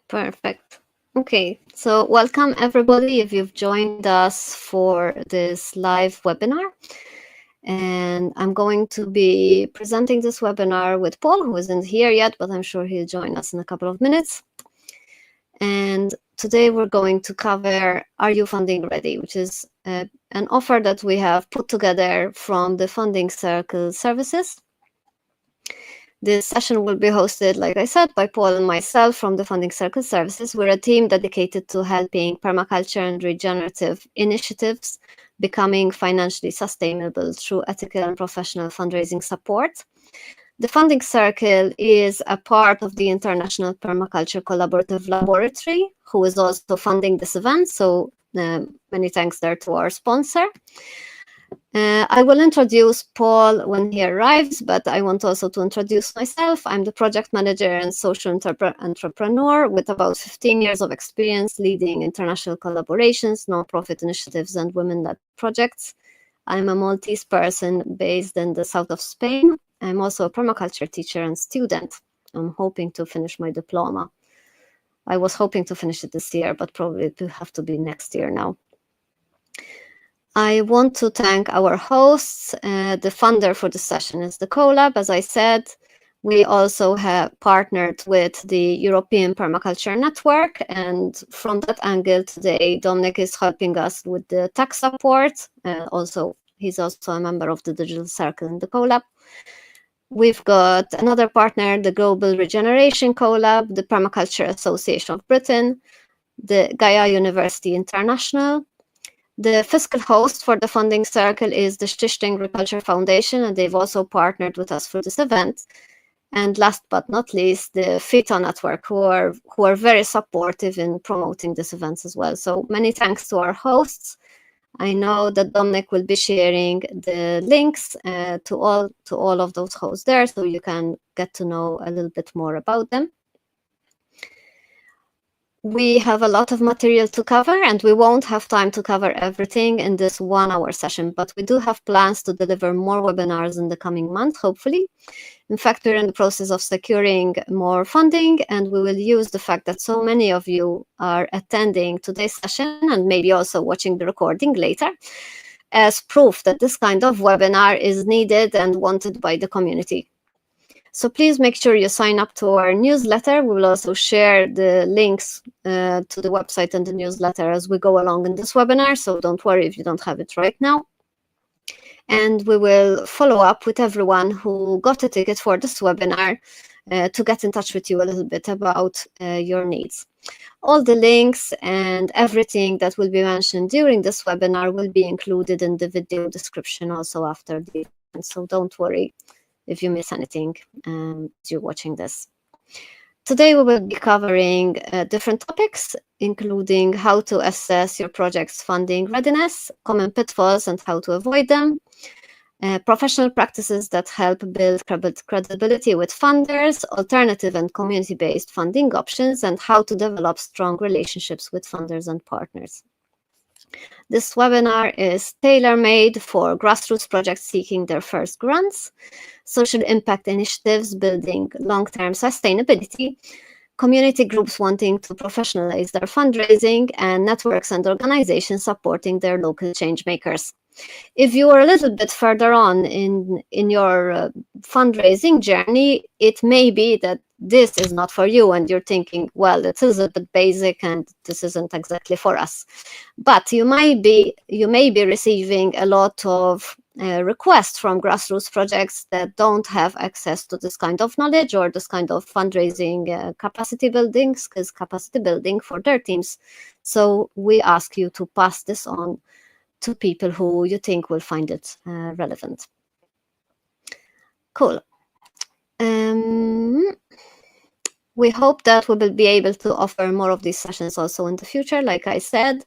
Perfect. Okay, so welcome everybody if you've joined us for this live webinar. And I'm going to be presenting this webinar with Paul, who isn't here yet, but I'm sure he'll join us in a couple of minutes. And today we're going to cover Are You Funding Ready?, which is an offer that we have put together from the Funding Circle Services. This session will be hosted, like I said, by Paul and myself from the Funding Circle Services. We're a team dedicated to helping permaculture and regenerative initiatives becoming financially sustainable through ethical and professional fundraising support. The Funding Circle is a part of the International Permaculture Collaborative Laboratory, who is also funding this event. So many thanks there to our sponsor. I will introduce Paul when he arrives, but I want also to introduce myself. I'm the project manager and social entrepreneur with about 15 years of experience leading international collaborations, nonprofit initiatives, and women-led projects. I'm a Maltese person based in the south of Spain. I'm also a permaculture teacher and student. I'm hoping to finish my diploma. I was hoping to finish it this year, but probably it will have to be next year now. I want to thank our hosts. The funder for the session is the CoLab. As I said, we also have partnered with the European Permaculture Network. And from that angle today, Dominic is helping us with the tech support. He's also a member of the Digital Circle in the CoLab. We've got another partner, the Global Regeneration CoLab, the Permaculture Association of Britain, the Gaia University International. The fiscal host for the Funding Circle is the Stichting Agriculture Foundation, and they've also partnered with us for this event. And last but not least, the FITA network, who are very supportive in promoting this event as well. So many thanks to our hosts. I know that Dominic will be sharing the links to all of those hosts there, so you can get to know a little bit more about them. We have a lot of material to cover, and we won't have time to cover everything in this 1 hour session, but we do have plans to deliver more webinars in the coming month, hopefully. In fact, we're in the process of securing more funding, and we will use the fact that so many of you are attending today's session and maybe also watching the recording later as proof that this kind of webinar is needed and wanted by the community. So please make sure you sign up to our newsletter. We will also share the links to the website and the newsletter as we go along in this webinar. So don't worry if you don't have it right now. And we will follow up with everyone who got a ticket for this webinar to get in touch with you a little bit about your needs. All the links and everything that will be mentioned during this webinar will be included in the video description also after the event. So don't worry if you miss anything as you're watching this. Today we will be covering different topics, including how to assess your project's funding readiness, common pitfalls and how to avoid them, professional practices that help build credibility with funders, alternative and community-based funding options, and how to develop strong relationships with funders and partners. This webinar is tailor-made for grassroots projects seeking their first grants, social impact initiatives building long-term sustainability, community groups wanting to professionalize their fundraising, and networks and organizations supporting their local change makers. If you are a little bit further on in your fundraising journey, it may be that this is not for you and you're thinking, well, it is a bit basic and this isn't exactly for us. But you may be receiving a lot of requests from grassroots projects that don't have access to this kind of knowledge or this kind of fundraising capacity building, skills capacity building for their teams. So we ask you to pass this on to people who you think will find it relevant. Cool. We hope that we will be able to offer more of these sessions also in the future, like I said.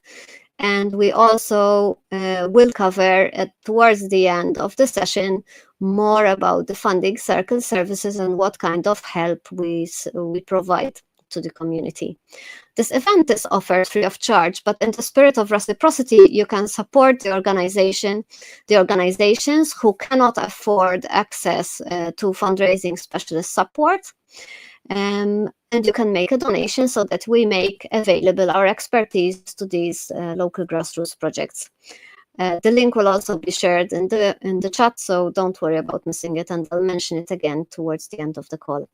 And we also will cover towards the end of the session more about the Funding Circle services and what kind of help we provide to the community. This event is offered free of charge, but in the spirit of reciprocity, you can support the organizations who cannot afford access to fundraising specialist support. And you can make a donation so that we make available our expertise to these local grassroots projects. The link will also be shared in the chat, so don't worry about missing it, and I'll mention it again towards the end of the call.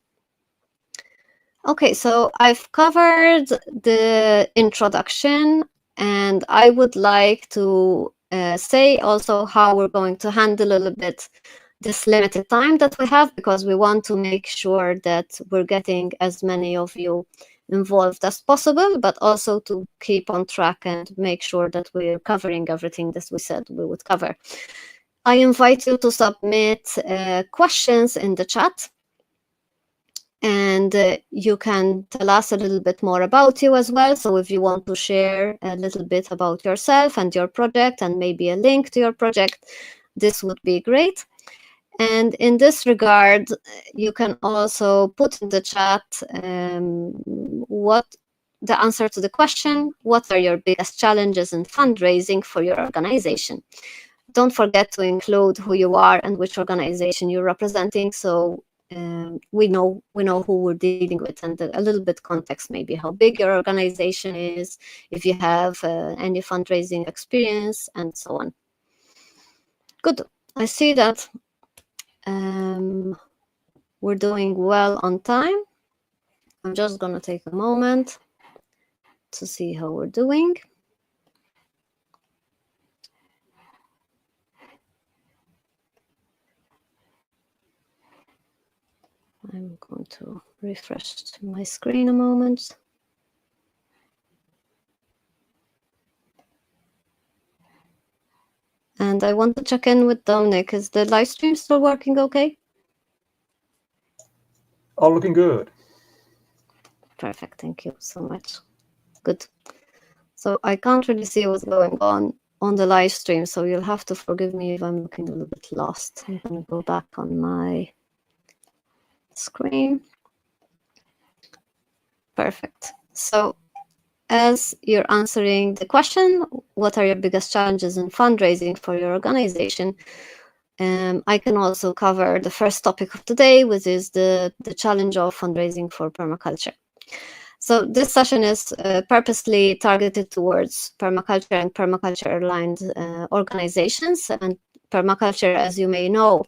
Okay, so I've covered the introduction, and I would like to say also how we're going to handle a little bit this limited time that we have, because we want to make sure that we're getting as many of you involved as possible, but also to keep on track and make sure that we're covering everything that we said we would cover. I invite you to submit questions in the chat, and you can tell us a little bit more about you as well. So if you want to share a little bit about yourself and your project and maybe a link to your project, this would be great. And in this regard, you can also put in the chat what the answer to the question, what are your biggest challenges in fundraising for your organization? Don't forget to include who you are and which organization you're representing, so we know who we're dealing with, and a little bit context, maybe how big your organization is, if you have any fundraising experience, and so on. Good. I see that we're doing well on time. I'm just going to take a moment to see how we're doing. I'm going to refresh my screen a moment. And I want to check in with Dominic. Is the live stream still working okay? All looking good. Perfect. Thank you so much. Good. So I can't really see what's going on the live stream, so you'll have to forgive me if I'm looking a little bit lost. I'm going to go back on my screen. Perfect. So as you're answering the question, what are your biggest challenges in fundraising for your organization? I can also cover the first topic of today, which is the challenge of fundraising for permaculture. So this session is purposely targeted towards permaculture and permaculture-aligned organizations. And permaculture, as you may know,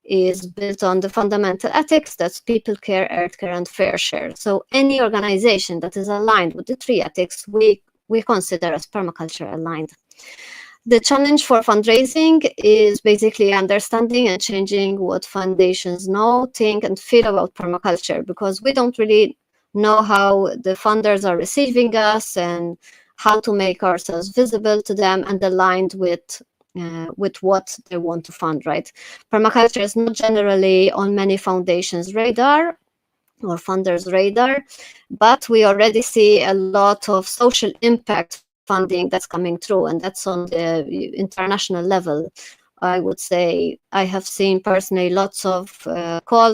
is built on the fundamental ethics, that's people care, earth care, and fair share. So any organization that is aligned with the three ethics, we consider as permaculture aligned. The challenge for fundraising is basically understanding and changing what foundations know, think, and feel about permaculture, because we don't really know how the funders are receiving us and how to make ourselves visible to them and aligned with what they want to fund, right? Permaculture is not generally on many foundations' radar or funders' radar, but we already see a lot of social impact funding that's coming through, and that's on the international level. I would say I have seen personally lots of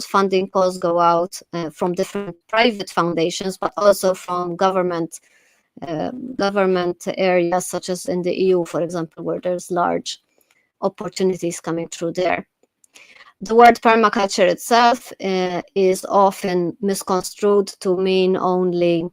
funding calls go out from different private foundations, but also from government areas, such as in the EU, for example, where there's large opportunities coming through there. The word permaculture itself is often misconstrued to mean only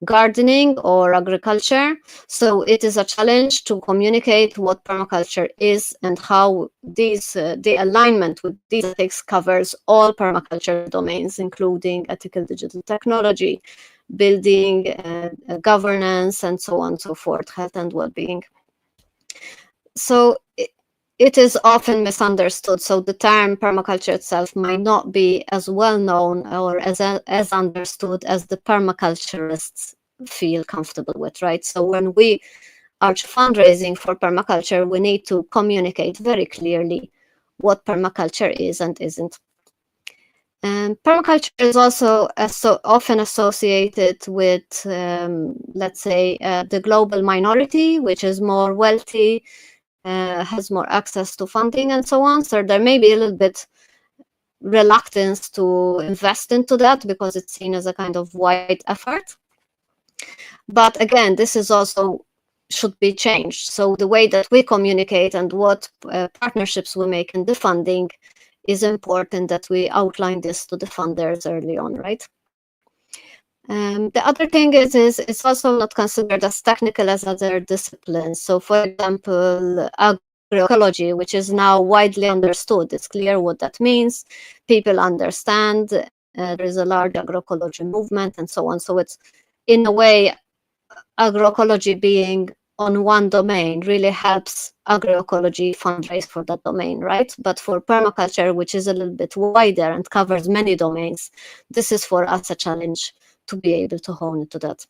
gardening or agriculture. So it is a challenge to communicate what permaculture is and how the alignment with these ethics covers all permaculture domains, including ethical digital technology, building, governance, and so on and so forth, health and well-being. So it is often misunderstood. So the term permaculture itself might not be as well known or as understood as the permaculturists feel comfortable with, right? So when we are fundraising for permaculture, we need to communicate very clearly what permaculture is and isn't. And permaculture is also often associated with, let's say, the global minority, which is more wealthy, has more access to funding and so on. So there may be a little bit reluctance to invest into that because it's seen as a kind of wide effort. But again, this is also should be changed. So the way that we communicate and what partnerships we make in the funding is important that we outline this to the funders early on, right? The other thing is it's also not considered as technical as other disciplines. So for example, agroecology, which is now widely understood. It's clear what that means. People understand. There is a large agroecology movement and so on. So it's, in a way, agroecology being on one domain really helps agroecology fundraise for that domain, right? But for permaculture, which is a little bit wider and covers many domains, this is for us a challenge to be able to hone into that.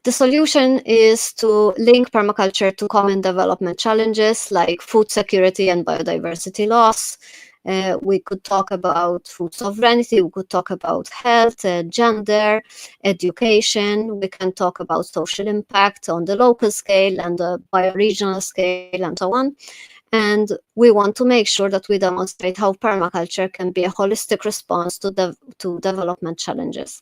The solution is to link permaculture to common development challenges like food security and biodiversity loss. We could talk about food sovereignty, we could talk about health, gender, education, we can talk about social impact on the local scale and the bioregional scale and so on. And we want to make sure that we demonstrate how permaculture can be a holistic response to development challenges.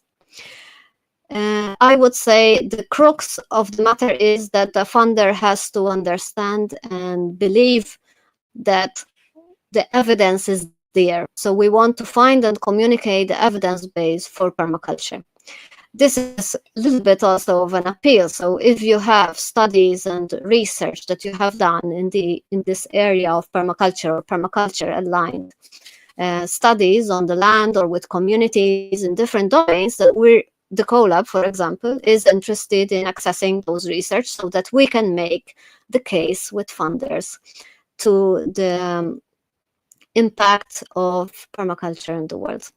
I would say the crux of the matter is that the funder has to understand and believe that the evidence is there. So we want to find and communicate the evidence base for permaculture. This is a little bit also of an appeal. So if you have studies and research that you have done in this area of permaculture or permaculture aligned studies on the land or with communities in different domains, that the CoLab, for example, is interested in accessing those research so that we can make the case with funders to the impact of permaculture in the world.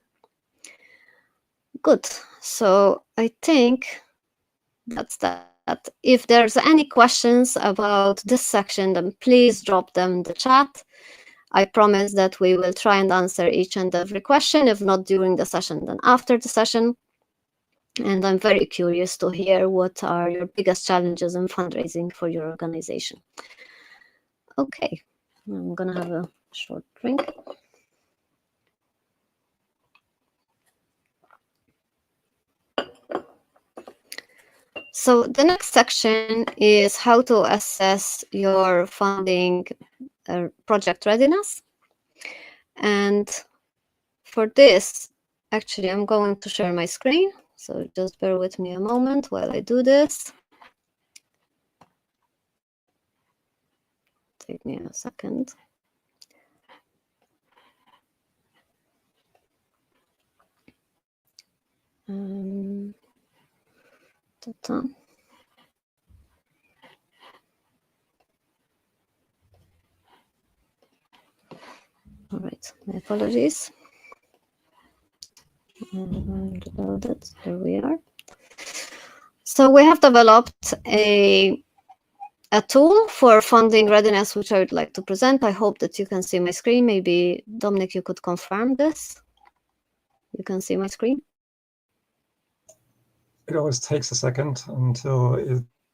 Good. So I think that's that. If there's any questions about this section, then please drop them in the chat. I promise that we will try and answer each and every question, if not during the session, then after the session. And I'm very curious to hear what are your biggest challenges in fundraising for your organization. Okay, I'm gonna have a short drink. So the next section is how to assess your funding project readiness. And for this, actually, I'm going to share my screen. So just bear with me a moment while I do this. Take me a second. All right, my apologies. Reloaded. There we are. So we have developed a tool for funding readiness, which I would like to present. I hope that you can see my screen. Maybe, Dominic, you could confirm this. You can see my screen? It always takes a second until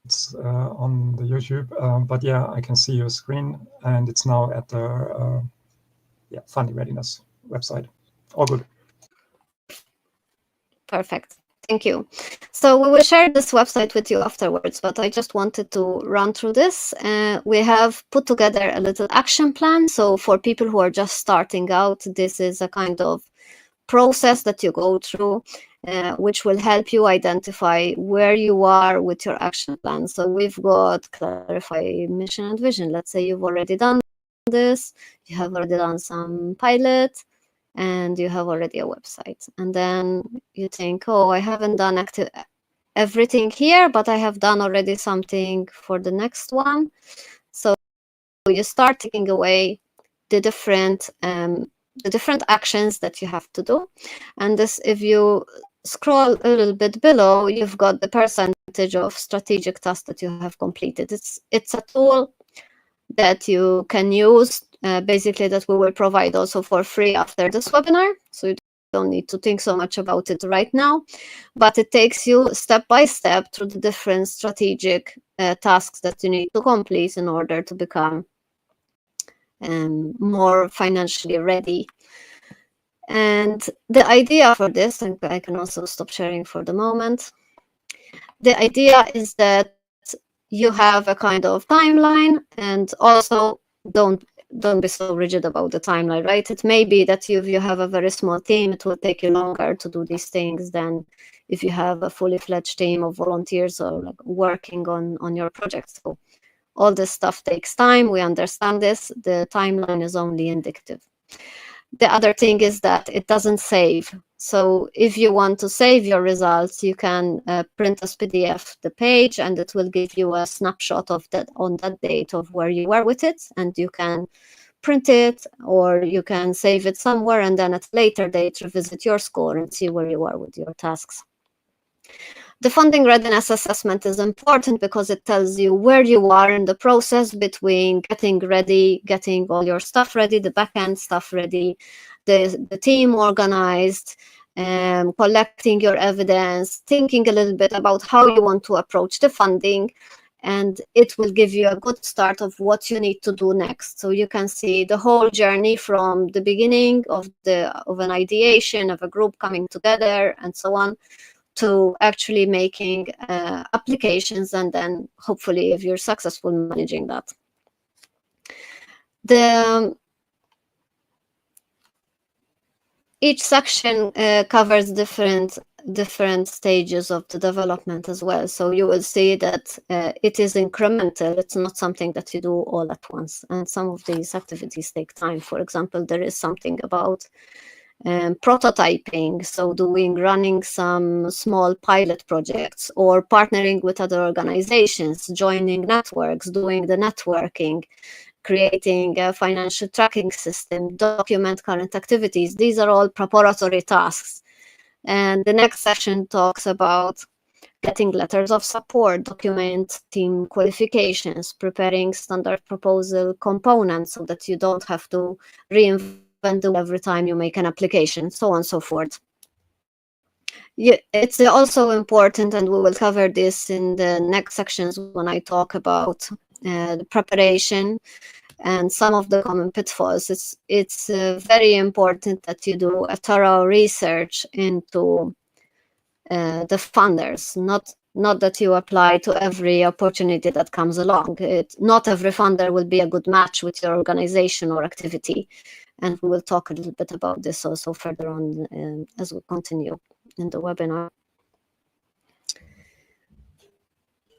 it's on the YouTube, but yeah, I can see your screen, and it's now at the funding readiness website. All good. Perfect. Thank you. So we will share this website with you afterwards, but I just wanted to run through this. We have put together a little action plan. So for people who are just starting out, this is a kind of process that you go through, which will help you identify where you are with your action plan. So we've got clarify mission and vision. Let's say you've already done this, you have already done some pilot, and you have already a website. And then you think, oh, I haven't done everything here, but I have done already something for the next one. So you start taking away the different actions that you have to do. And this, if you scroll a little bit below, you've got the percentage of strategic tasks that you have completed. It's a tool that you can use, basically, that we will provide also for free after this webinar. So you don't need to think so much about it right now, but it takes you step by step through the different strategic tasks that you need to complete in order to become more financially ready And the idea for this, and I can also stop sharing for the moment, the idea is that you have a kind of timeline, and also don't be so rigid about the timeline, right? It may be that if you have a very small team, it will take you longer to do these things than if you have a fully fledged team of volunteers or like working on your project. So all this stuff takes time. We understand this. The timeline is only indicative. The other thing is that it doesn't save. So if you want to save your results, you can print as PDF the page, and it will give you a snapshot of that on that date of where you were with it, and you can print it, or you can save it somewhere, and then at a later date revisit your score and see where you are with your tasks. The funding readiness assessment is important because it tells you where you are in the process between getting ready, getting all your stuff ready, the backend stuff ready, the team organized, collecting your evidence, thinking a little bit about how you want to approach the funding, and it will give you a good start of what you need to do next. So you can see the whole journey from the beginning of an ideation of a group coming together and so on, to actually making applications, and then hopefully if you're successful managing that. Each section covers different stages of the development as well. So you will see that it is incremental. It's not something that you do all at once. And some of these activities take time. For example, there is something about prototyping, so running some small pilot projects, or partnering with other organizations, joining networks, doing the networking, creating a financial tracking system, document current activities. These are all preparatory tasks. And the next section talks about getting letters of support, document team qualifications, preparing standard proposal components so that you don't have to reinvent the wheel every time you make an application, so on and so forth. It's also important, and we will cover this in the next sections when I talk about the preparation and some of the common pitfalls. It's very important that you do a thorough research into the funders, not that you apply to every opportunity that comes along. Not every funder will be a good match with your organization or activity, and we will talk a little bit about this also further on as we continue in the webinar.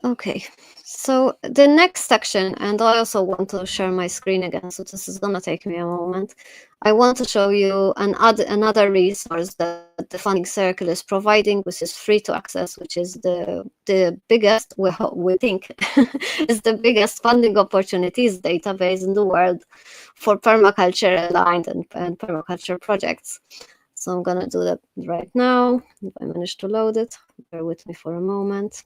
Okay, so the next section, and I also want to share my screen again, so this is going to take me a moment. I want to show you another resource that the Funding Circle is providing, which is free to access, which is the biggest, we think, is the biggest funding opportunities database in the world for permaculture aligned and permaculture projects. So I'm going to do that right now. If I manage to load it, bear with me for a moment.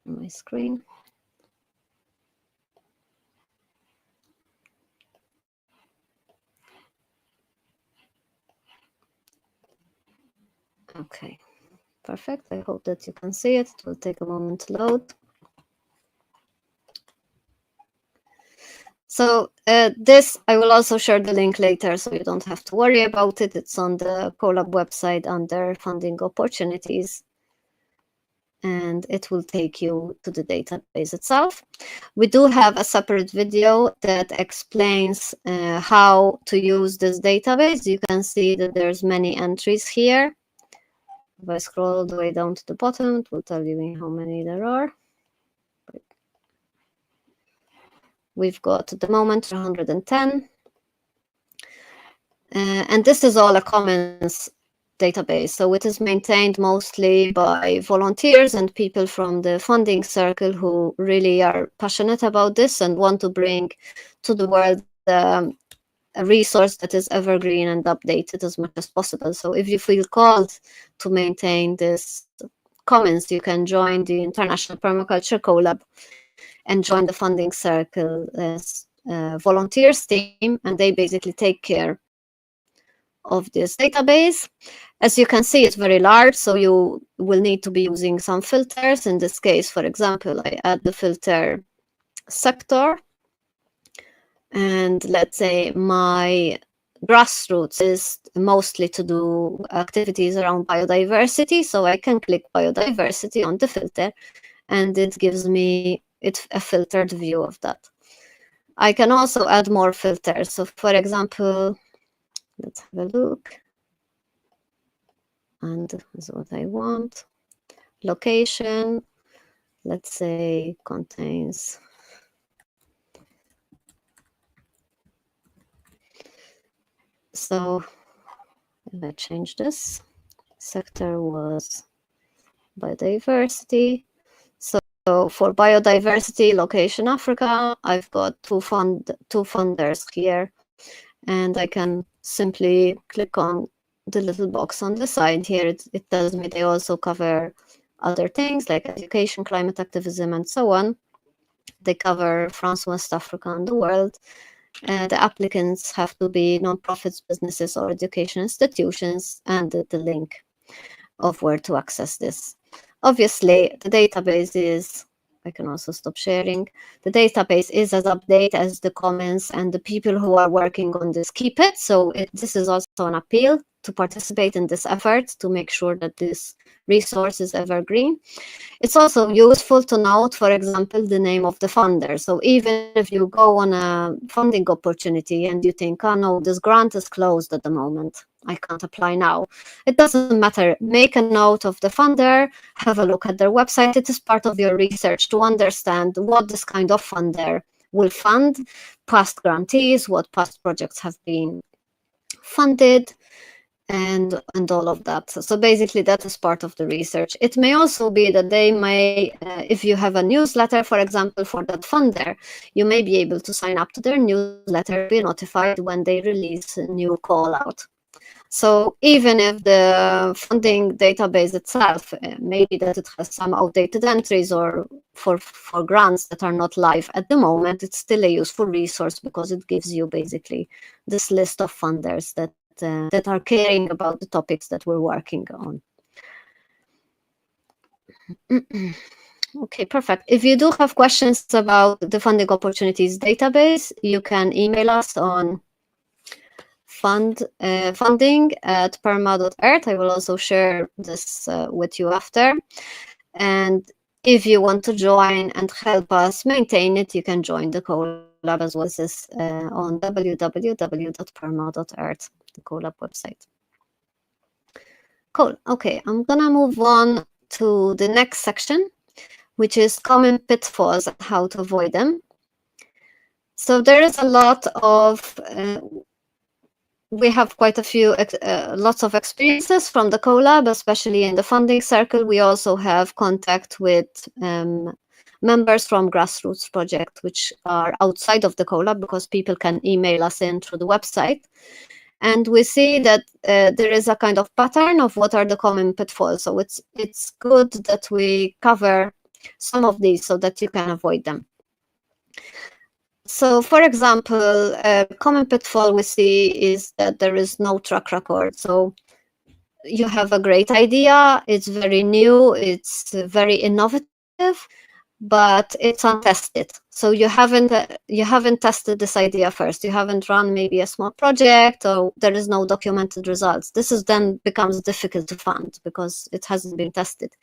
My screen. Okay, perfect. I hope that you can see it. It will take a moment to load. So this, I will also share the link later, so you don't have to worry about it. It's on the Colab website under funding opportunities, and it will take you to the database itself. We do have a separate video that explains how to use this database. You can see that there's many entries here. If I scroll all the way down to the bottom, it will tell you how many there are. We've got at the moment 110. And this is all a commons database. So it is maintained mostly by volunteers and people from the funding circle who really are passionate about this and want to bring to the world a resource that is evergreen and updated as much as possible. So if you feel called to maintain this commons, you can join the International Permaculture Collab and join the funding circle as volunteers team, and they basically take care of this database. As you can see, it's very large, so you will need to be using some filters. In this case, for example, I add the filter sector, And let's say my grassroots is mostly to do activities around biodiversity. So I can click biodiversity on the filter and it gives me a filtered view of that. I can also add more filters. So for example, let's have a look. And this is what I want. Location, let's say contains. So if I change this, sector was biodiversity. So for biodiversity, location Africa, I've got two funders here, and I can simply click on the little box on the side here. It tells me they also cover other things like education, climate activism, and so on. They cover France, West Africa, and the world. The applicants have to be nonprofits, businesses, or education institutions, and the link of where to access this. Obviously, the database is, I can also stop sharing. The database is as updated as the comments, and the people who are working on this keep it. So this is also an appeal to participate in this effort to make sure that this resource is evergreen. It's also useful to note, for example, the name of the funder. So even if you go on a funding opportunity and you think, oh no, this grant is closed at the moment, I can't apply now. It doesn't matter. Make a note of the funder, have a look at their website. It is part of your research to understand what this kind of funder will fund, past grantees, what past projects have been funded, and all of that. So basically that is part of the research. It may also be that they may, if you have a newsletter, for example, for that funder, you may be able to sign up to their newsletter, be notified when they release a new call out. So even if the funding database itself, maybe that it has some outdated entries or for grants that are not live at the moment, it's still a useful resource because it gives you basically this list of funders that are caring about the topics that we're working on. Okay, perfect. If you do have questions about the funding opportunities database, you can email us on funding@perma.earth. I will also share this with you after. And if you want to join and help us maintain it, you can join the collab as well as on www.perma.earth, the collab website. Cool. Okay, I'm gonna move on to the next section, which is common pitfalls and how to avoid them. So there is a lot of we have quite a few, lots of experiences from the collab, especially in the funding circle. We also have contact with members from grassroots project, which are outside of the collab because people can email us in through the website. And we see that there is a kind of pattern of what are the common pitfalls. So it's good that we cover some of these so that you can avoid them. So, for example, a common pitfall we see is that there is no track record. So you have a great idea, it's very new, it's very innovative, but it's untested. So you haven't tested this idea first. You haven't run maybe a small project, or there is no documented results. This is then becomes difficult to fund because it hasn't been tested.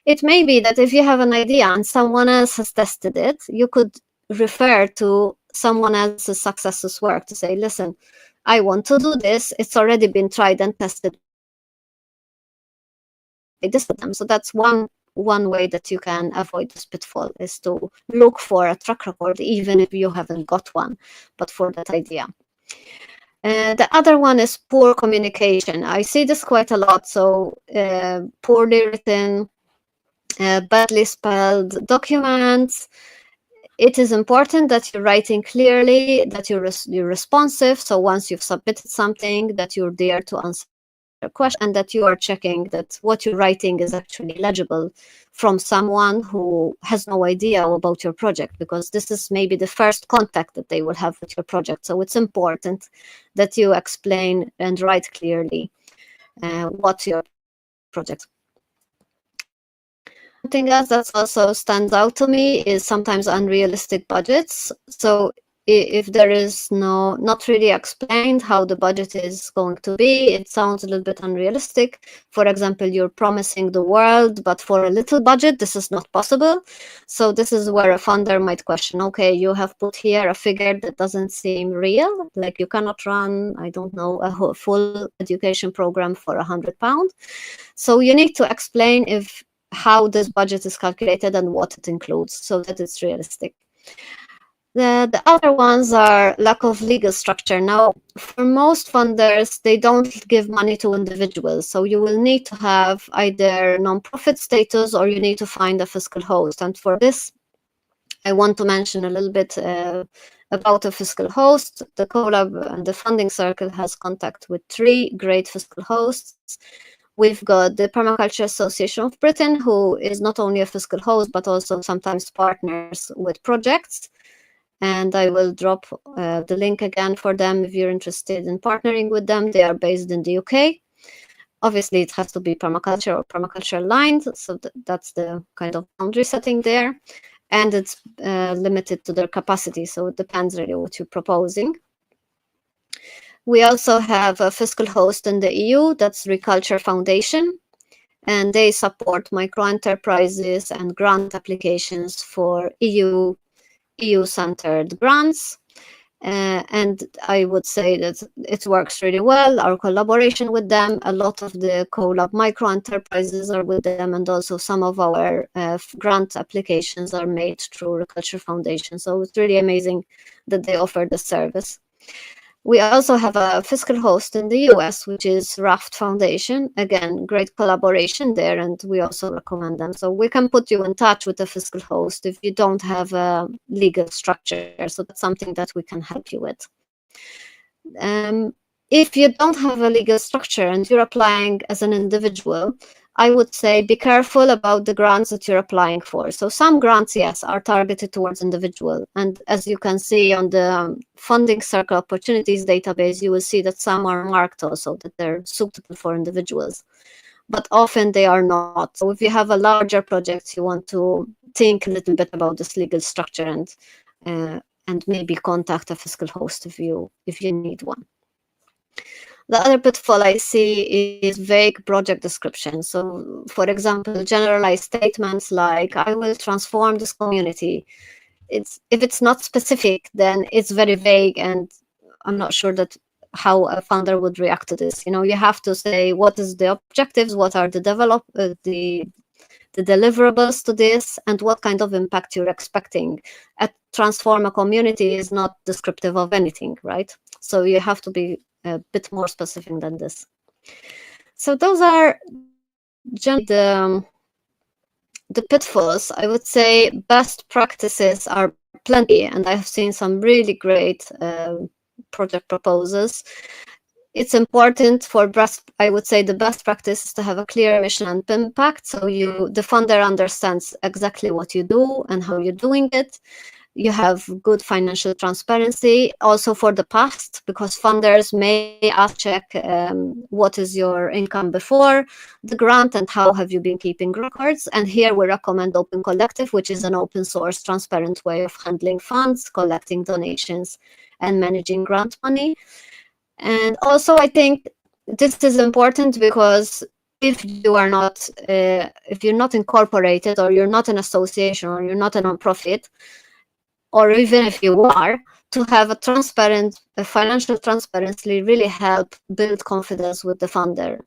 It may be that if you have an idea and someone else has tested it, you could refer to someone else's success's work to say, listen, I want to do this. It's already been tried and tested by this of them. So that's one way that you can avoid this pitfall, is to look for a track record, even if you haven't got one, but for that idea. The other one is poor communication. I see this quite a lot. So poorly written, badly spelled documents. It is important that you're writing clearly, that you're responsive. So once you've submitted something, that you're there to answer a question, and that you are checking that what you're writing is actually legible from someone who has no idea about your project, because this is maybe the first contact that they will have with your project. So it's important that you explain and write clearly what your project. Something else that also stands out to me is sometimes unrealistic budgets. So if there is not really explained how the budget is going to be, it sounds a little bit unrealistic. For example, you're promising the world, but for a little budget, this is not possible. So this is where a funder might question, okay, you have put here a figure that doesn't seem real, like you cannot run, I don't know, a full education program for £100. So you need to explain how this budget is calculated and what it includes so that it's realistic. The other ones are lack of legal structure. Now, for most funders, they don't give money to individuals. So you will need to have either nonprofit status or you need to find a fiscal host. And for this, I want to mention a little bit about a fiscal host. The Collab and the Funding Circle has contact with 3 great fiscal hosts. We've got the Permaculture Association of Britain, who is not only a fiscal host, but also sometimes partners with projects. And I will drop the link again for them if you're interested in partnering with them. They are based in the UK. Obviously, it has to be permaculture or permaculture aligned. So that's the kind of boundary setting there. And it's limited to their capacity. So it depends really what you're proposing. We also have a fiscal host in the EU, that's Reculture Foundation. And they support micro-enterprises and grant applications for EU-centered grants. And I would say that it works really well. Our collaboration with them, a lot of the Collab micro enterprises are with them, and also some of our grant applications are made through Reculture Foundation. So it's really amazing that they offer the service. We also have a fiscal host in the US, which is Raft Foundation. Again, great collaboration there, and we also recommend them. So we can put you in touch with a fiscal host if you don't have a legal structure. So that's something that we can help you with. If you don't have a legal structure and you're applying as an individual, I would say be careful about the grants that you're applying for. So some grants, yes, are targeted towards individual. And as you can see on the Funding Circle Opportunities database, you will see that some are marked also that they're suitable for individuals. But often they are not. So if you have a larger project, you want to think a little bit about this legal structure and maybe contact a fiscal host if you need one. The other pitfall I see is vague project description. So, for example, generalized statements like, I will transform this community. If it's not specific, then it's very vague, and I'm not sure that how a founder would react to this. You know, you have to say what is the objectives, what are the deliverables to this, and what kind of impact you're expecting. Transform a community is not descriptive of anything, right? So you have to be a bit more specific than this. So those are generally the pitfalls. I would say best practices are plenty, and I have seen some really great project proposals. It's important I would say the best practice is to have a clear mission and impact, so the funder understands exactly what you do and how you're doing it. You have good financial transparency also for the past, because funders may check what is your income before the grant and how have you been keeping records. And here we recommend Open Collective, which is an open source, transparent way of handling funds, collecting donations, and managing grant money. And also, I think this is important because if you're not incorporated, or you're not an association, or you're not a nonprofit, or even if you are, to have a financial transparency really help build confidence with the funder,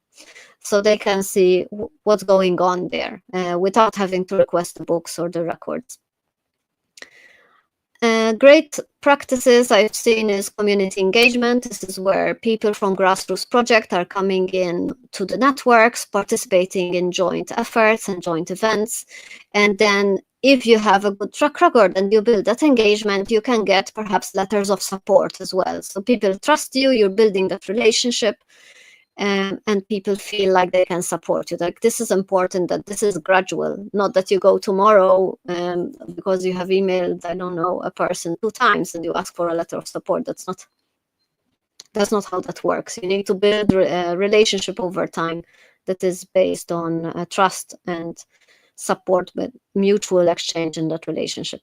so they can see what's going on there without having to request the books or the records. Great practices I've seen is community engagement. This is where people from grassroots project are coming in to the networks, participating in joint efforts and joint events. And then if you have a good track record and you build that engagement, you can get perhaps letters of support as well. So people trust you, you're building that relationship, and people feel like they can support you. Like, this is important, that this is gradual, not that you go tomorrow because you have emailed, I don't know, a person 2 times and you ask for a letter of support. That's not how that works. You need to build a relationship over time that is based on trust and support, but mutual exchange in that relationship.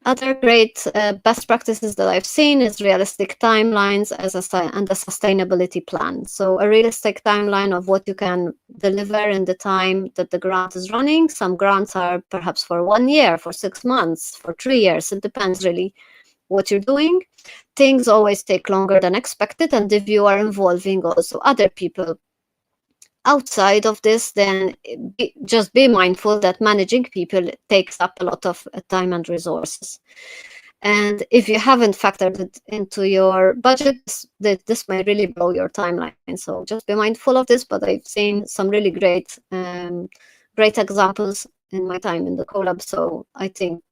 Other great best practices that I've seen is realistic timelines and a sustainability plan. So a realistic timeline of what you can deliver in the time that the grant is running. Some grants are perhaps for 1 year, for 6 months, for 3 years. It depends really what you're doing. Things always take longer than expected. And if you are involving also other people outside of this, then just be mindful that managing people takes up a lot of time and resources. And if you haven't factored it into your budget, this may really blow your timeline. So just be mindful of this. But I've seen some really great examples in my time in the collab. So I think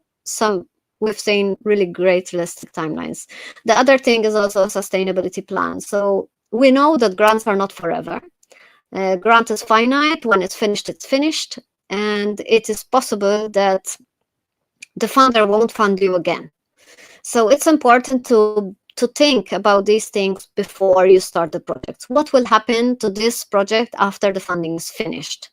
we've seen really great realistic timelines. The other thing is also a sustainability plan. So we know that grants are not forever. Grant is finite. When it's finished, it's finished. And it is possible that the funder won't fund you again. So it's important to think about these things before you start the project. What will happen to this project after the funding is finished?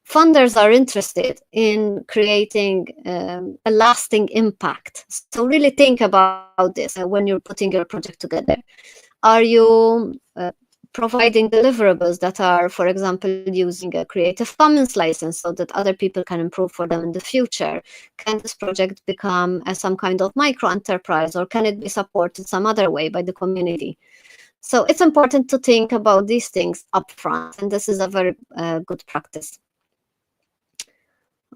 Funders are interested in creating a lasting impact. So really think about this when you're putting your project together. Are you providing deliverables that are, for example, using a Creative Commons license so that other people can improve for them in the future? Can this project become some kind of micro enterprise, or can it be supported some other way by the community? So it's important to think about these things upfront, and this is a very good practice.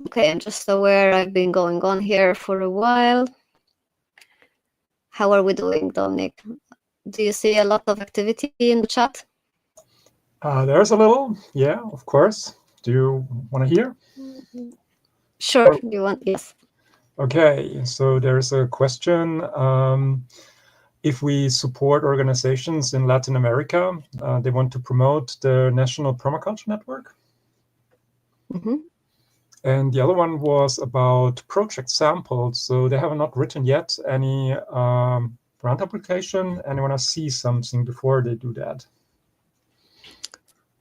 Okay, I'm just aware I've been going on here for a while. How are we doing, Dominic? Do you see a lot of activity in the chat? There's a little, yeah, of course. Do you want to hear? Sure, you want, yes. Okay, so there's a question. If we support organizations in Latin America, they want to promote the National Permaculture Network. Mm-hmm. And the other one was about project samples. So they have not written yet any grant application, and they want to see something before they do that.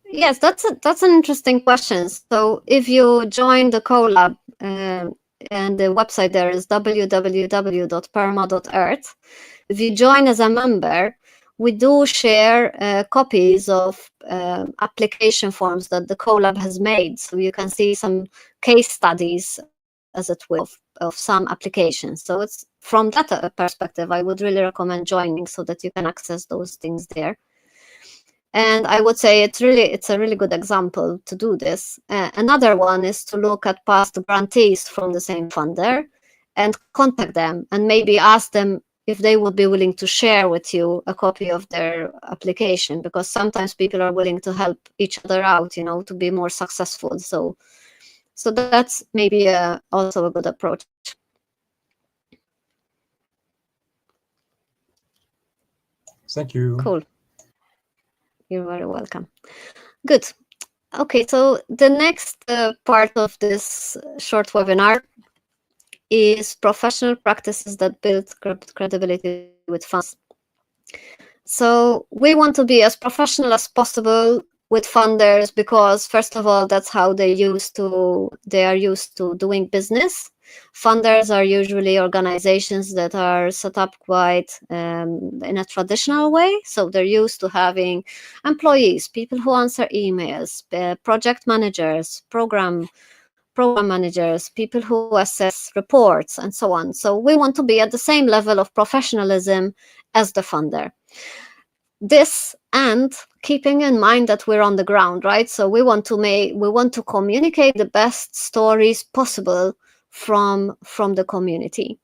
Yes, that's an interesting question. So if you join the collab, and the website there is www.perma.earth. If you join as a member, we do share copies of application forms that the collab has made. So you can see some case studies, as it will, of some applications. So it's from that perspective, I would really recommend joining so that you can access those things there. And I would say it's a really good example to do this. Another one is to look at past grantees from the same funder and contact them and maybe ask them if they would be willing to share with you a copy of their application, because sometimes people are willing to help each other out, to be more successful. So that's maybe also a good approach. Thank you. Cool. You're very welcome. Good. Okay, so the next part of this short webinar is professional practices that build credibility with funds. So we want to be as professional as possible with funders because, first of all, that's how they are used to doing business. Funders are usually organizations that are set up quite in a traditional way. So they're used to having employees, people who answer emails, project managers, program managers, people who assess reports, and so on. So we want to be at the same level of professionalism as the funder. This, and keeping in mind that we're on the ground, right? So we want to communicate the best stories possible from the community.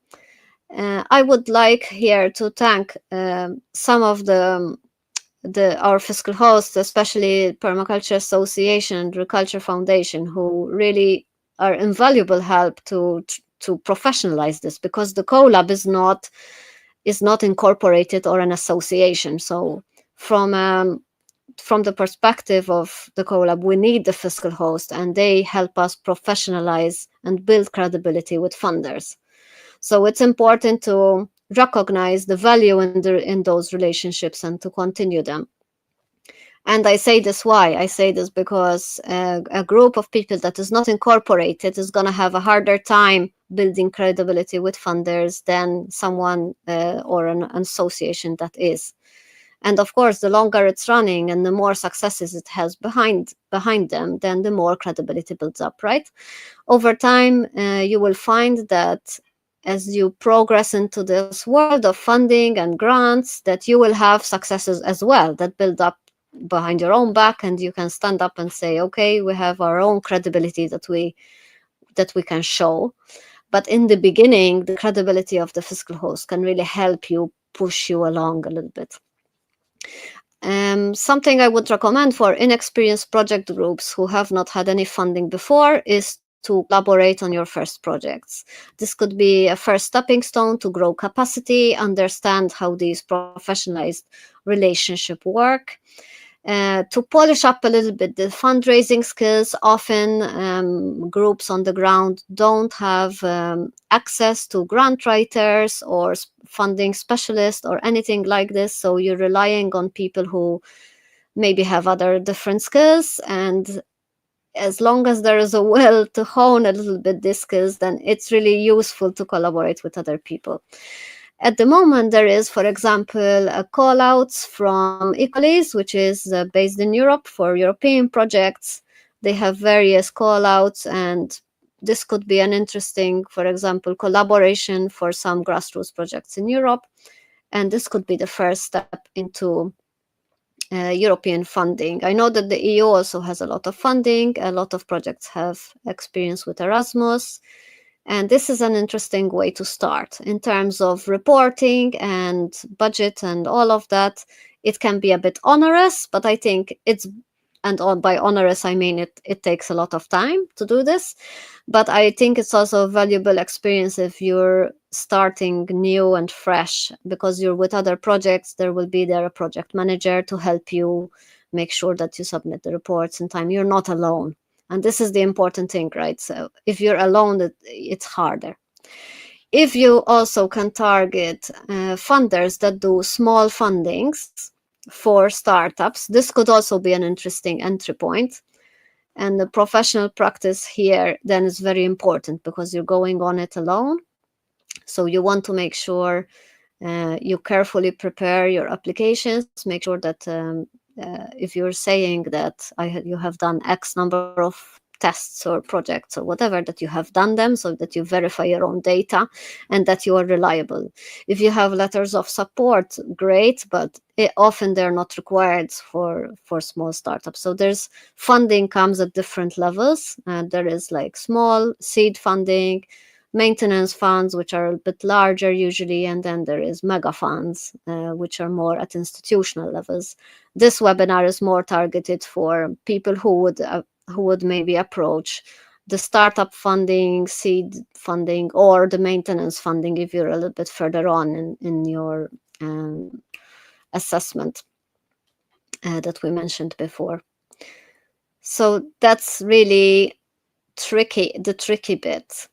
I would like here to thank some of our fiscal hosts, especially Permaculture Association and Agriculture Foundation, who really are invaluable help to professionalize this, because the collab is not incorporated or an association. So from the perspective of the collab, we need the fiscal host, and they help us professionalize and build credibility with funders. So it's important to recognize the value in those relationships and to continue them. And I say this because a group of people that is not incorporated is going to have a harder time building credibility with funders than someone or an association that is. And of course, the longer it's running and the more successes it has behind them, then the more credibility builds up, right? Over time, you will find that as you progress into this world of funding and grants, that you will have successes as well that build up behind your own back, and you can stand up and say, okay, we have our own credibility that we can show. But in the beginning, the credibility of the fiscal host can really help you push you along a little bit. Something I would recommend for inexperienced project groups who have not had any funding before is to collaborate on your first projects. This could be a first stepping stone to grow capacity, understand how these professionalized relationships work. To polish up a little bit the fundraising skills, often groups on the ground don't have access to grant writers or funding specialists or anything like this. So you're relying on people who maybe have other different skills. And as long as there is a will to hone a little bit these skills, then it's really useful to collaborate with other people. At the moment, there is, for example, a call-outs from Equalise, which is based in Europe for European projects. They have various call-outs, and this could be an interesting, for example, collaboration for some grassroots projects in Europe. And this could be the first step into European funding. I know that the EU also has a lot of funding. A lot of projects have experience with Erasmus. And this is an interesting way to start. In terms of reporting and budget and all of that, it can be a bit onerous, but I think by onerous, I mean it takes a lot of time to do this. But I think it's also a valuable experience if you're starting new and fresh, because you're with other projects. There will be a project manager to help you make sure that you submit the reports in time. You're not alone. And this is the important thing, right? So if you're alone, it's harder. If you also can target funders that do small fundings for startups, this could also be an interesting entry point. And the professional practice here then is very important because you're going on it alone. So you want to make sure you carefully prepare your applications, make sure that if you're saying that you have done X number of tests or projects or whatever, that you have done them, so that you verify your own data and that you are reliable. If you have letters of support, great, but often they're not required for small startups. So there's funding comes at different levels. There is like small seed funding, maintenance funds, which are a bit larger usually, and then there is mega funds, which are more at institutional levels. This webinar is more targeted for people who would maybe approach the startup funding, seed funding, or the maintenance funding if you're a little bit further on in your assessment that we mentioned before. So that's really the tricky bit.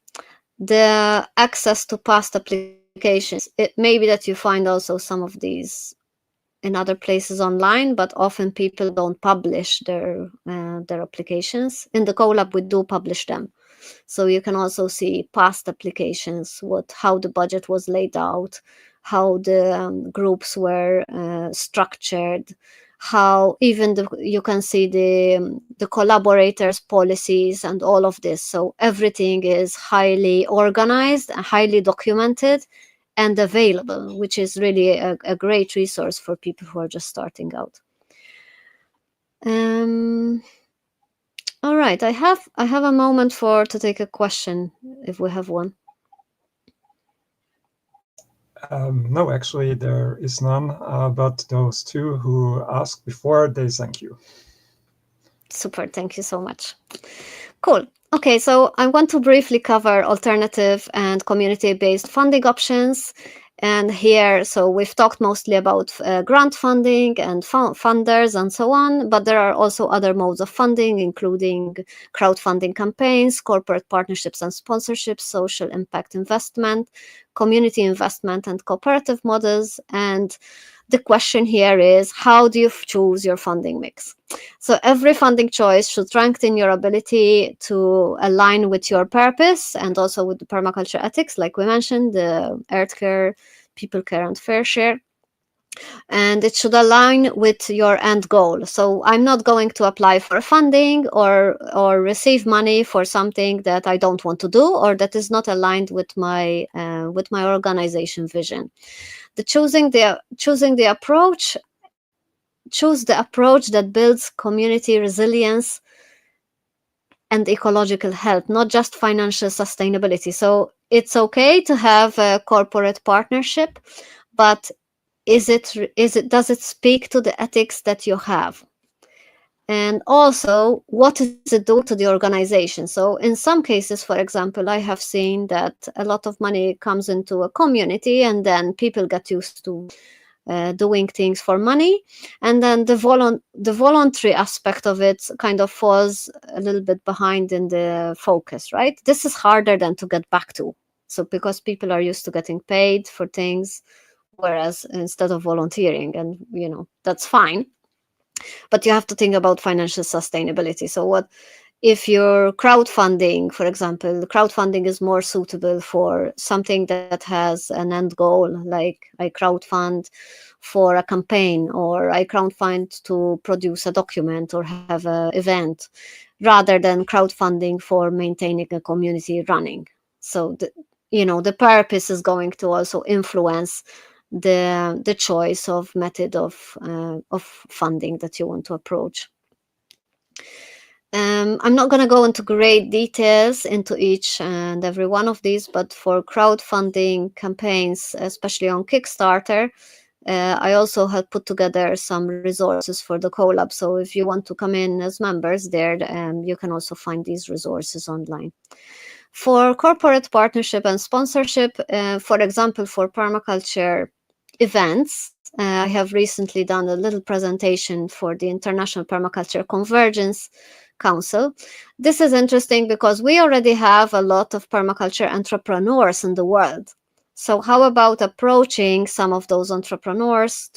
The access to past applications. It may be that you find also some of these in other places online, but often people don't publish their applications. In the CoLab, we do publish them. So you can also see past applications, how the budget was laid out, how the groups were structured, how even you can see the collaborators' policies and all of this. So everything is highly organized, highly documented, and available, which is really a great resource for people who are just starting out. All right, I have a moment to take a question if we have one. No, actually there is none, but those two who asked before, they thank you. Super, thank you so much. Cool. Okay, so I want to briefly cover alternative and community-based funding options. And here, so we've talked mostly about grant funding and funders and so on, but there are also other modes of funding, including crowdfunding campaigns, corporate partnerships and sponsorships, social impact investment, community investment, and cooperative models. And the question here is, how do you choose your funding mix? So every funding choice should strengthen your ability to align with your purpose and also with the permaculture ethics, like we mentioned, the earth care, people care, and fair share. And it should align with your end goal. So I'm not going to apply for funding or receive money for something that I don't want to do or that is not aligned with my organization vision. Choosing the approach, choose the approach that builds community resilience and ecological health, not just financial sustainability. So it's okay to have a corporate partnership, but does it speak to the ethics that you have? And also, what is it doing to the organization? So in some cases, for example, I have seen that a lot of money comes into a community and then people get used to doing things for money, and then the voluntary aspect of it kind of falls a little bit behind in the focus, right? This is harder than to get back to. So because people are used to getting paid for things, whereas instead of volunteering, and that's fine, but you have to think about financial sustainability. So what if you're crowdfunding, for example, crowdfunding is more suitable for something that has an end goal, like I crowdfund for a campaign, or I crowdfund to produce a document or have an event, rather than crowdfunding for maintaining a community running. So the purpose is going to also influence the choice of method of funding that you want to approach. I'm not going to go into great details into each and every one of these, but for crowdfunding campaigns, especially on Kickstarter, I also have put together some resources for the collab. So if you want to come in as members there, you can also find these resources online. For corporate partnership and sponsorship, for example, for permaculture events, I have recently done a little presentation for the International Permaculture Convergence Council. This is interesting because we already have a lot of permaculture entrepreneurs in the world. So how about approaching some of those entrepreneurs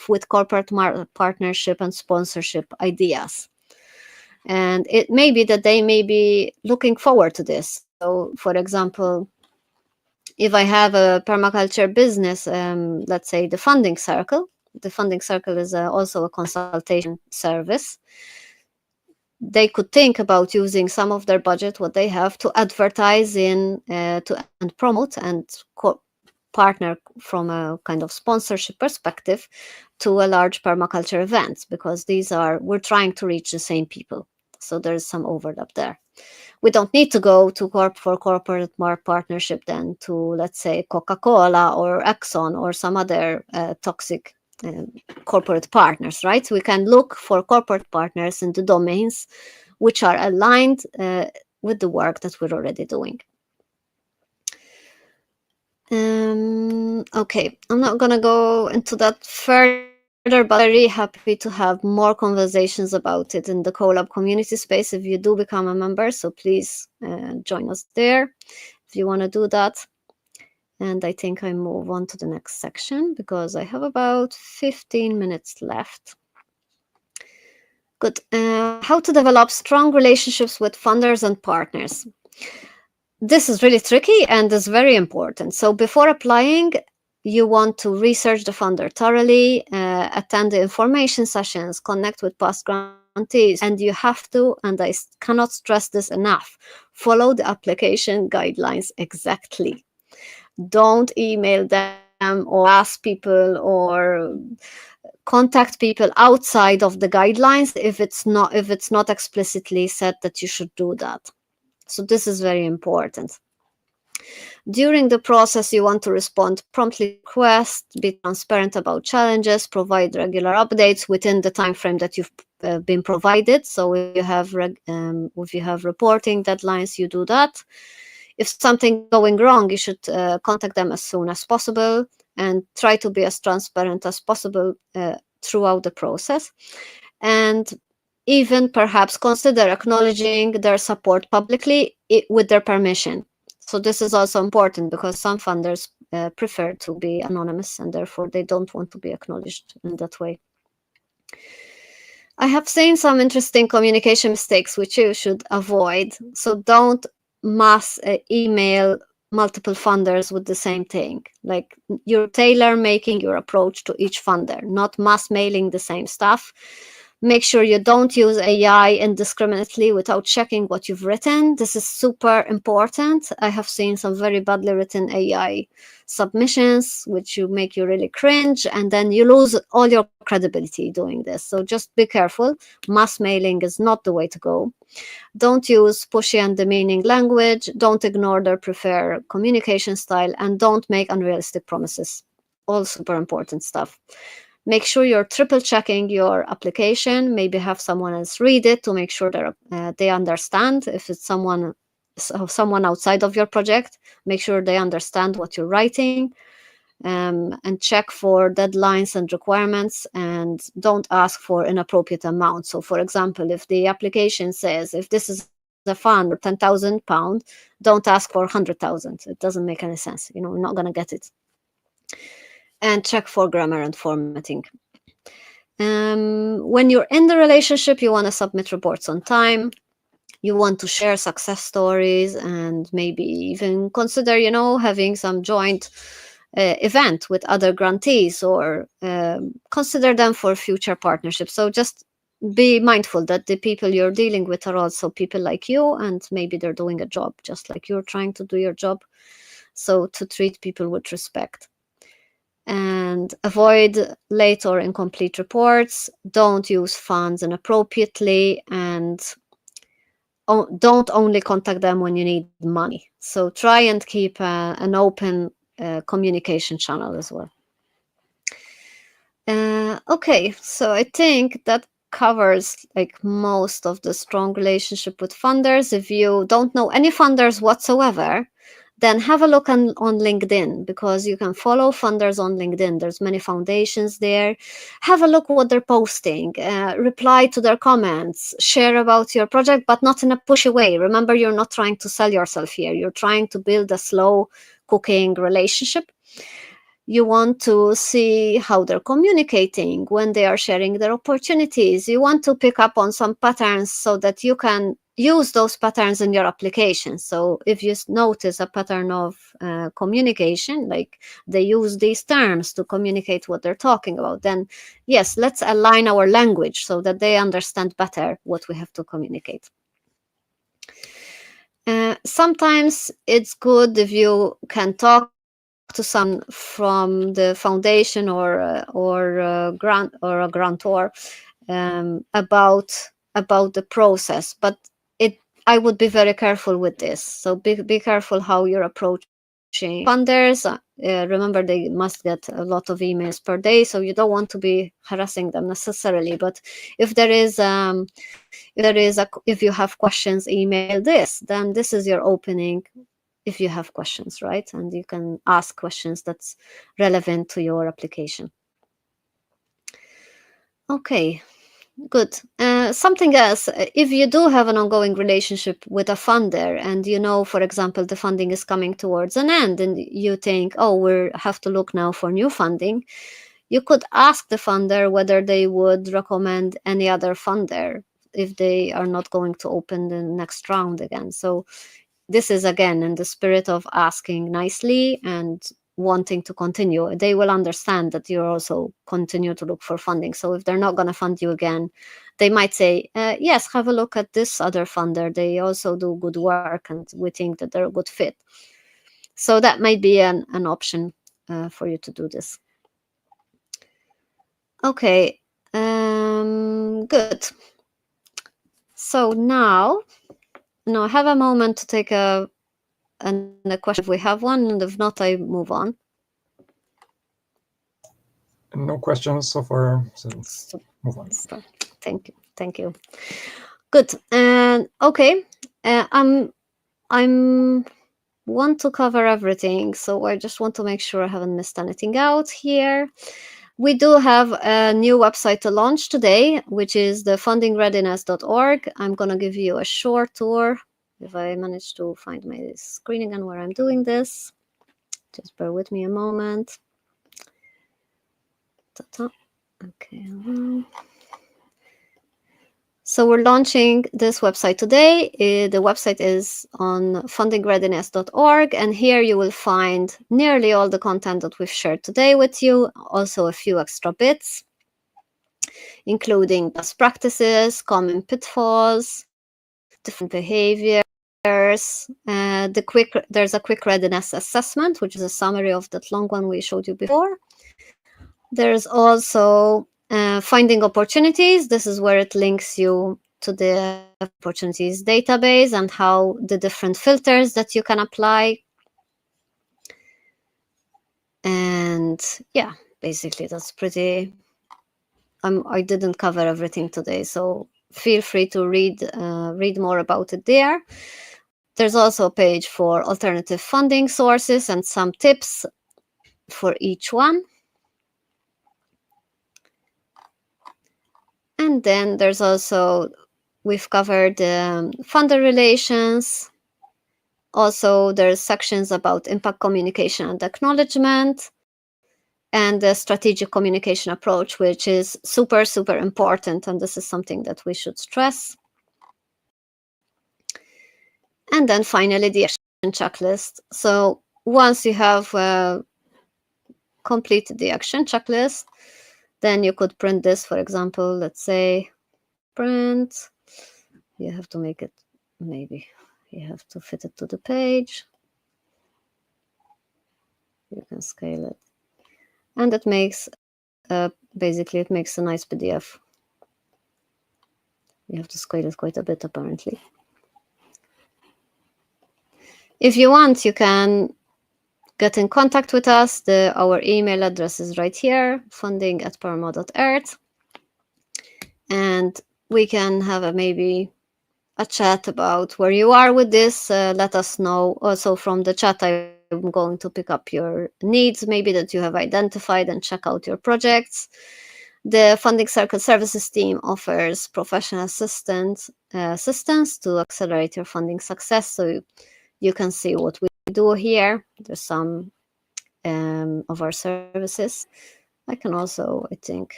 with corporate partnership and sponsorship ideas? And it may be that they may be looking forward to this. So, for example, if I have a permaculture business, let's say the funding circle is also a consultation service. They could think about using some of their budget, what they have, to advertise and promote and partner from a kind of sponsorship perspective to a large permaculture events, because we're trying to reach the same people. So there's some overlap there. We don't need to go to for corporate partnership then to, let's say, Coca-Cola or Exxon or some other toxic corporate partners, right? We can look for corporate partners in the domains which are aligned with the work that we're already doing. Okay, I'm not going to go into that further, but very happy to have more conversations about it in the collab community space if you do become a member. So please join us there if you want to do that. And I think I move on to the next section because I have about 15 minutes left. Good. How to develop strong relationships with funders and partners. This is really tricky and is very important. So before applying, you want to research the funder thoroughly, attend the information sessions, connect with past grantees, and you have to, and I cannot stress this enough, follow the application guidelines exactly. Don't email them or ask people or contact people outside of the guidelines if it's not explicitly said that you should do that. So this is very important. During the process, you want to respond promptly to requests, be transparent about challenges, provide regular updates within the time frame that you've been provided. So if you have reporting deadlines, you do that. If something going wrong, you should contact them as soon as possible and try to be as transparent as possible throughout the process. And even perhaps consider acknowledging their support publicly with their permission. So this is also important because some funders prefer to be anonymous, and therefore they don't want to be acknowledged in that way. I have seen some interesting communication mistakes which you should avoid. So don't mass email multiple funders with the same thing. Like, you're tailor making your approach to each funder, not mass mailing the same stuff. Make sure you don't use AI indiscriminately without checking what you've written. This is super important. I have seen some very badly written AI submissions, which make you really cringe, and then you lose all your credibility doing this. So just be careful. Mass mailing is not the way to go. Don't use pushy and demeaning language. Don't ignore their preferred communication style, and don't make unrealistic promises. All super important stuff. Make sure you're triple checking your application. Maybe have someone else read it to make sure they understand. If it's someone outside of your project, make sure they understand what you're writing, and check for deadlines and requirements, and don't ask for inappropriate amounts. So, for example, if the application says, if this is a fund for £10,000, don't ask for 100,000. It doesn't make any sense. We're not going to get it. And check for grammar and formatting. When you're in the relationship, you want to submit reports on time. You want to share success stories, and maybe even consider, having some joint event with other grantees, or consider them for future partnerships. So just be mindful that the people you're dealing with are also people like you, and maybe they're doing a job just like you're trying to do your job. So to treat people with respect. And avoid late or incomplete reports. Don't use funds inappropriately, and don't only contact them when you need money. So try and keep an open communication channel as well. Okay, so I think that covers like most of the strong relationship with funders. If you don't know any funders whatsoever, then have a look on LinkedIn, because you can follow funders on LinkedIn. There's many foundations there. Have a look what they're posting, reply to their comments, share about your project, but not in a pushy way. Remember, you're not trying to sell yourself here. You're trying to build a slow cooking relationship. You want to see how they're communicating when they are sharing their opportunities. You want to pick up on some patterns so that you can use those patterns in your application. So if you notice a pattern of communication, like they use these terms to communicate what they're talking about, then yes, let's align our language so that they understand better what we have to communicate. Sometimes it's good if you can talk to someone from the foundation or a grantor about the process, but I would be very careful with this. So be careful how you're approaching funders. Remember, they must get a lot of emails per day, so you don't want to be harassing them necessarily. But if you have questions, email this. Then this is your opening. If you have questions, right? And you can ask questions that's relevant to your application. Okay, good. Something else, if you do have an ongoing relationship with a funder, and for example, the funding is coming towards an end, and you think, oh, we have to look now for new funding, you could ask the funder whether they would recommend any other funder if they are not going to open the next round again. So this is again in the spirit of asking nicely and wanting to continue. They will understand that you also continue to look for funding. So if they're not going to fund you again, they might say, yes, have a look at this other funder. They also do good work, and we think that they're a good fit. So that might be an option for you to do this. Okay, good. So now have a moment to take a question if we have one, and if not, I move on. No questions so far, so move on. Thank you. Good. And okay, I'm want to cover everything, so I just want to make sure I haven't missed anything out here. We do have a new website to launch today, which is the fundingreadiness.org. I'm going to give you a short tour if I manage to find my screen again where I'm doing this. Just bear with me a moment. Okay. So we're launching this website today. The website is on fundingreadiness.org, and here you will find nearly all the content that we've shared today with you, also a few extra bits, including best practices, common pitfalls, different behaviors. There's a quick readiness assessment, which is a summary of that long one we showed you before. There's also finding opportunities. This is where it links you to the opportunities database and how the different filters that you can apply. And yeah, basically that's pretty. I didn't cover everything today, so feel free to read more about it there. There's also a page for alternative funding sources and some tips for each one. And then there's also, we've covered funder relations. Also, there's sections about impact communication and acknowledgement, and the strategic communication approach, which is super, super important. And this is something that we should stress. And then finally, the action checklist. So once you have completed the action checklist, then you could print this, for example, let's say print. You have to make it, maybe you have to fit it to the page. You can scale it. And it makes, basically it makes a nice PDF. You have to scale it quite a bit, apparently. If you want, you can get in contact with us. Our email address is right here, funding@perma.earth. And we can have maybe a chat about where you are with this. Let us know. Also from the chat, I'm going to pick up your needs, maybe that you have identified, and check out your projects. The Funding Circle Services team offers professional assistance to accelerate your funding success. So you can see what we do here. There's some of our services. I can also, I think,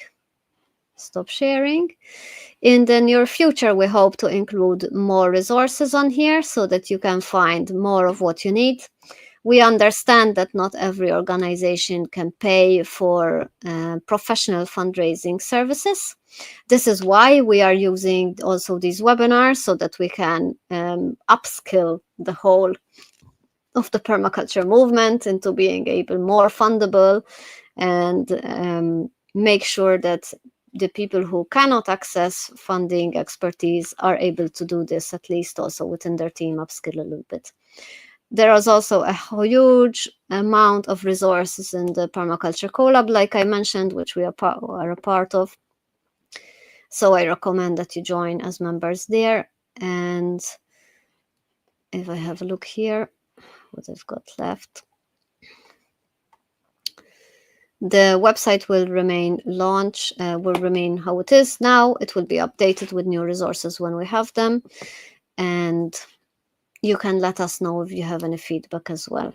stop sharing. In the near future, we hope to include more resources on here so that you can find more of what you need. We understand that not every organization can pay for professional fundraising services. This is why we are using also these webinars, so that we can upskill the whole of the permaculture movement into being able more fundable, and make sure that the people who cannot access funding expertise are able to do this, at least also within their team, upskill a little bit. There is also a huge amount of resources in the Permaculture Collab, like I mentioned, which we are a part of. So I recommend that you join as members there. And if I have a look here, what I've got left. The website will remain how it is now. It will be updated with new resources when we have them. And you can let us know if you have any feedback as well.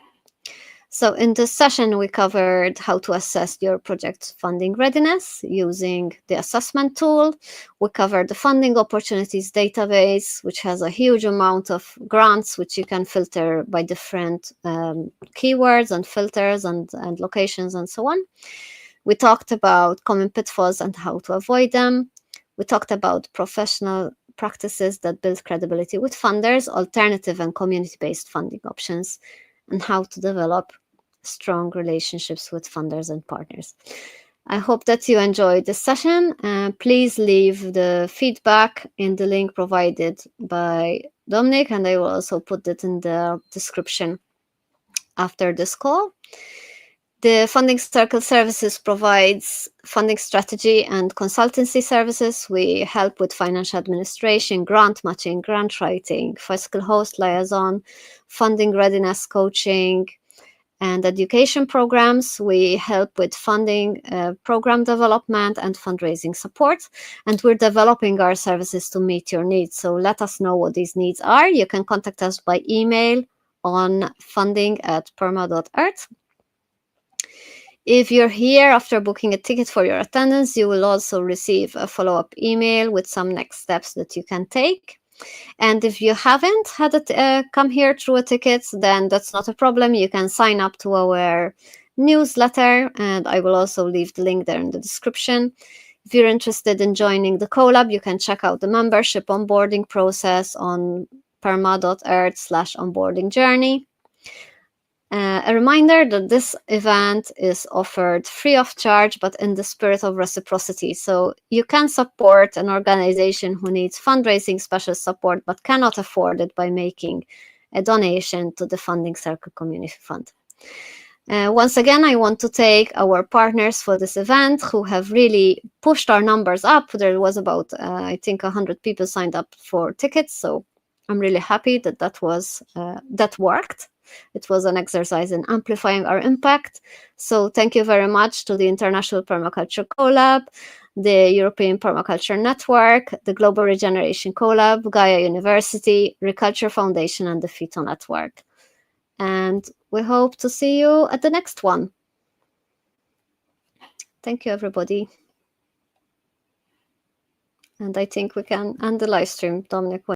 So in this session, we covered how to assess your project's funding readiness using the assessment tool. We covered the funding opportunities database, which has a huge amount of grants, which you can filter by different keywords and filters and locations and so on. We talked about common pitfalls and how to avoid them. We talked about professional practices that build credibility with funders, alternative and community-based funding options, and how to develop strong relationships with funders and partners. I hope that you enjoyed this session. Please leave the feedback in the link provided by Dominic, and I will also put it in the description after this call. The Funding Circle Services provides funding strategy and consultancy services. We help with financial administration, grant matching, grant writing, fiscal host liaison, funding readiness coaching, and education programs. We help with funding, program development, and fundraising support. And we're developing our services to meet your needs. So let us know what these needs are. You can contact us by email on funding@perma.earth. If you're here after booking a ticket for your attendance, you will also receive a follow-up email with some next steps that you can take. And if you haven't had it come here through a ticket, then that's not a problem. You can sign up to our newsletter, and I will also leave the link there in the description. If you're interested in joining the collab, you can check out the membership onboarding process on perma.earth/onboarding journey. A reminder that this event is offered free of charge, but in the spirit of reciprocity. So you can support an organization who needs fundraising special support, but cannot afford it by making a donation to the Funding Circle Community Fund. Once again, I want to thank our partners for this event who have really pushed our numbers up. There was about, I think, 100 people signed up for tickets. So I'm really happy that that worked. It was an exercise in amplifying our impact. So thank you very much to the International Permaculture Collab, the European Permaculture Network, the Global Regeneration Collab, Gaia University, Reculture Foundation, and the Phyto Network. And we hope to see you at the next one. Thank you, everybody. And I think we can end the live stream, Dominic.